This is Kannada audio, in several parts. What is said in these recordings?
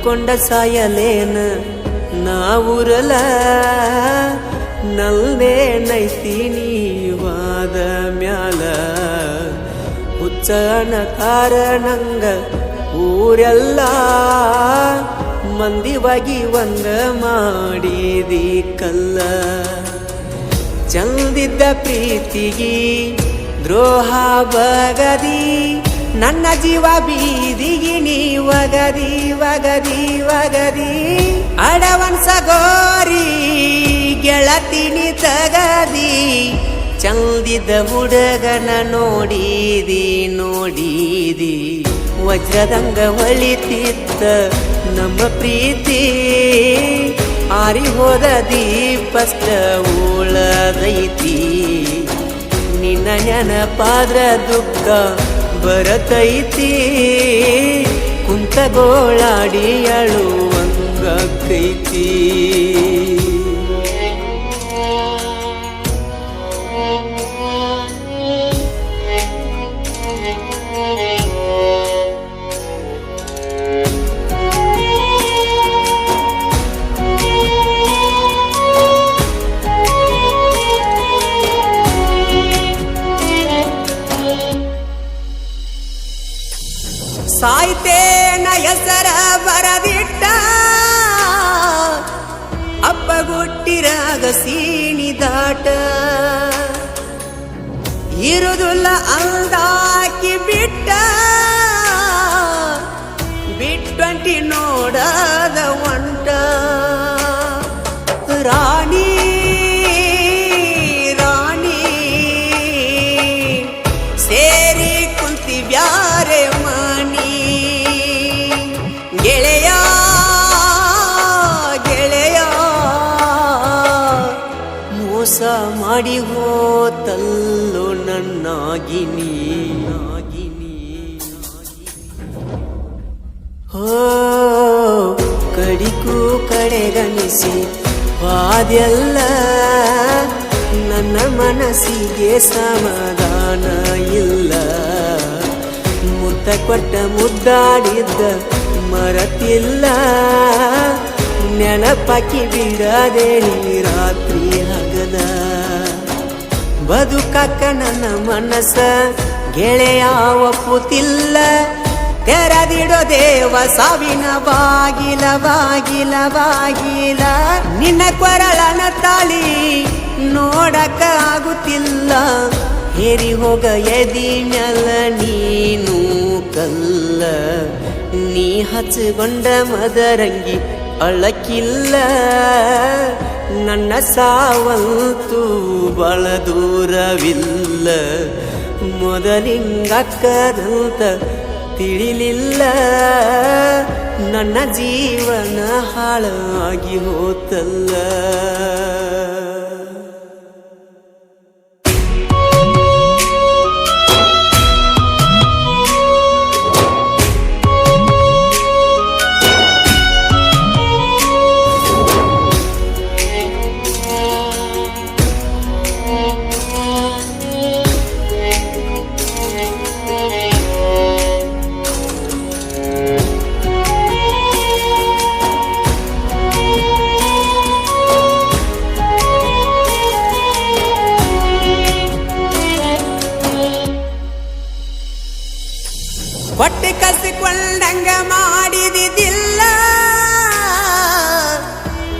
ನಂಬಿಕೊಂಡ ಸಾಯಲೇನ ನಾವುರಲ ನಲ್ದೇ ನೈತಿ ನೀವಾದ ಮ್ಯಾಲ ಹುಚ್ಚನ ಕಾರಣಂಗ ಊರೆಲ್ಲ ಮಂದಿವಾಗಿ ಒಂದ ಮಾಡಿದಿ ಕಲ್ಲ ಚಂದಿದ್ದ ಪ್ರೀತಿಗಿ ದ್ರೋಹ ಬಗದಿ ನನ್ನ ಜೀವ ಬೀದಿಗಿ ನೀ ವಗದಿ ವಗದಿ ವಗದಿ ಅಡವನ್ಸ ಗೋರಿ ಗೆಳತಿನಿ ತಗದಿ ಚಂದಿದ್ದ ಹುಡುಗನ ನೋಡಿದಿ ನೋಡಿದಿ ವಜ್ರದಂಗ ಹೊಳಿತಿತ್ತ ನಮ್ಮ ಪ್ರೀತಿ ಆರಿ ಹೋದ ದೀಪಷ್ಟ ಉಳದೈತಿ ನಿನ್ನ ನೆನಪಾದ್ರ ದುಃಖ ಬರತೈತಿ ಕುಂತ ಗೋಳಾಡಿ ಅಳುವಂಗೈತಿ ಸಾಯ್ತೇನ ಹೆಸರ ಬರದಿಟ್ಟ ಅಪ್ಪಗುಟ್ಟಿರಾಗ ಸೀಣಿ ದಾಟ ಇರುದುಲ್ಲ ಅಂದಾಕಿ ಬಿಟ್ಟ ಬಿಟ್ಟಂಟಿ ನೋಡದ ಒಂಟ ರಾಣಿ ರಾಣಿ ಸೇರಿ ಕುಂತಿ ಬ್ಯಾರೆ ಗೆಳೆಯ ಗೆಳೆಯ ಮೋಸ ಮಾಡಿ ಹೋತಲ್ಲೋ ನನ್ನಾಗಿನಿ ಹೋ ಕಡಿಕು ಕಡೆಗಣಿಸಿ ವಾದ್ಯಲ್ಲ ನನ್ನ ಮನಸ್ಸಿಗೆ ಸಮಾಧಾನ ಇಲ್ಲ ಮುತ್ತ ಕೊಟ್ಟ ಮುದ್ದಾಡಿದ್ದ ಮರತಿಲ್ಲ ನೆನಪಾಕಿ ಬಿಡದೇಳಿ ರಾತ್ರಿ ಹಗಲ ಬದುಕಕ್ಕ ನನ್ನ ಮನಸ್ಸ ಗೆಳೆಯ ಒಪ್ಪುತ್ತಿಲ್ಲ ತೆರೆದಿಡೋ ದೇವ ಸಾವಿನ ಬಾಗಿಲ ಬಾಗಿಲ ಬಾಗಿಲ ನಿನ್ನ ಕೊರಳನ ತಾಳಿ ನೋಡಕ ಆಗುತ್ತಿಲ್ಲ ಹೇರಿ ಹೋಗ ಎದಿ ಮ್ಯಾಲ ನೀನು ಕಲ್ಲ ನೀ ಹಚ್ಚಿಕೊಂಡ ಮದರಂಗಿ ಅಳಕಿಲ್ಲ ನನ್ನ ಸಾವಂತೂ ಬಳ ದೂರವಿಲ್ಲ ಮೊದಲಿಂಗಕ್ಕದಂತ ತಿಳಿಲಿಲ್ಲ ನನ್ನ ಜೀವನ ಹಾಳಾಗಿ ಹೋತಲ್ಲ ಹೊಟ್ಟೆ ಕಸಿಕೊಂಡಂಗ ಮಾಡಿದಿಲ್ಲ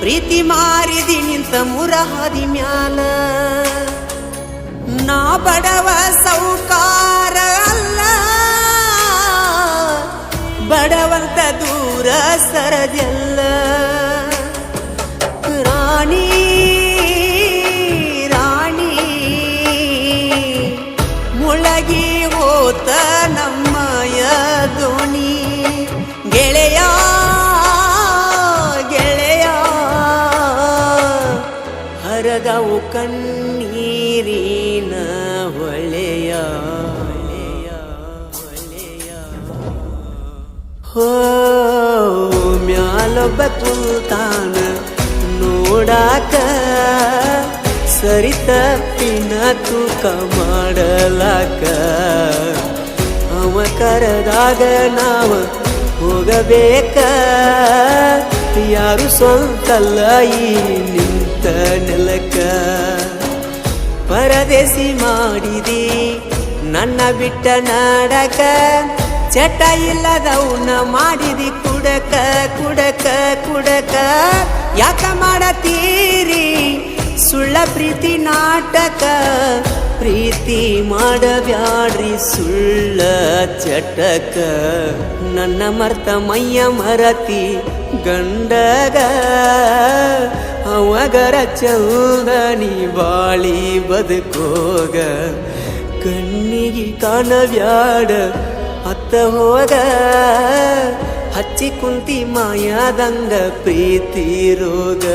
ಪ್ರೀತಿ ಮಾರಿದಿ ನಿಂತ ಮುರಹದಿ ಮ್ಯಾಲ ನಾ ಬಡವ ಸೌಕಾರ ಅಲ್ಲ ಬಡವಂತ ದೂರ ಸರದೆಲ್ಲ ರಾಣಿ ರಾಣಿ ಮುಳಗಿ ಹೋತ ನಮ್ಮಯ ದೋಣಿ ಗೆಳೆಯ ಗೆಳೆಯ ಹರದವು ಕಣ್ಣೀರಿನ ಹೊಳೆಯ ಹೋ ಮ್ಯಾಲೊಬ್ಬ ಕುಂತಾನ ನೋಡಾಕ ಸರಿತ ಪಿನ ತೂಕ ಮಾಡಲಾಕ ಅವ ಕರೆದಾಗ ನಾವ ಹೋಗಬೇಕ ಯಾರು ಸ್ವಂತಲ್ಲ ಈ ನಿಂತ ನೆಲಕ ಪರದೇಸಿ ಮಾಡಿದಿ ನನ್ನ ಬಿಟ್ಟ ನಾಡಕ ಚಟ ಇಲ್ಲದವನ್ನ ಮಾಡಿದಿ ಕುಡಕ ಕುಡಕ ಕುಡಕ ಯಾಕ ಮಾಡತೀರಿ ಸುಳ್ಳ ಪ್ರೀತಿ ನಾಟಕ ಪ್ರೀತಿ ಮಾಡಬ್ಯಾಡ್ರಿ ಸುಳ್ಳ ಚಟಕ ನನ್ನ ಮರ್ತ ಮೈಯ ಮರತಿ ಗಂಡಗ ಅವಗರ ಚಂದ ನೀ ಬಾಳಿ ಬದುಕೋಗ ಕಣ್ಣಿಗೆ ಕಾಣಬ್ಯಾಡ ಅತ್ತ ಹೋಗ ಹಚ್ಚಿ ಕುಂತಿ ಮಾಯಾದಂಗ ಪ್ರೀತಿ ರೋಗ